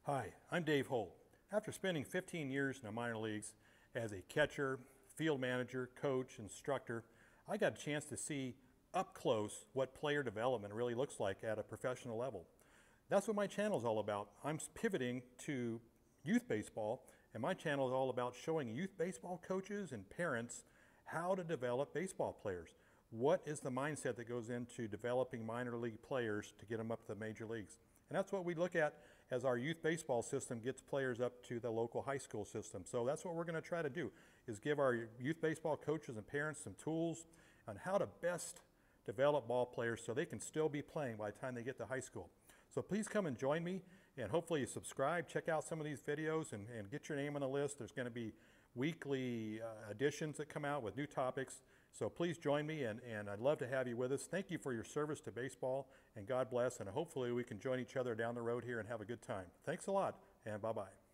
Hi, I'm Dave Holt. After spending 15 years in the minor leagues as a catcher, field manager, coach, instructor, I got a chance to see up close what player development really looks like at a professional level. That's what my channel is all about. I'm pivoting to youth baseball, and my channel is all about showing youth baseball coaches and parents how to develop baseball players. What is the mindset that goes into developing minor league players to get them up to the major leagues? And that's what we look at as our youth baseball system gets players up to the local high school system. So that's what we're going to try to do, is give our youth baseball coaches and parents some tools on how to best develop ball players so they can still be playing by the time they get to high school. So please come and join me, and hopefully you subscribe, check out some of these videos, and get your name on the list. There's going to be weekly editions that come out with new topics. So please join me, and I'd love to have you with us. Thank you for your service to baseball, and God bless, and hopefully we can join each other down the road here and have a good time. Thanks a lot, and bye-bye.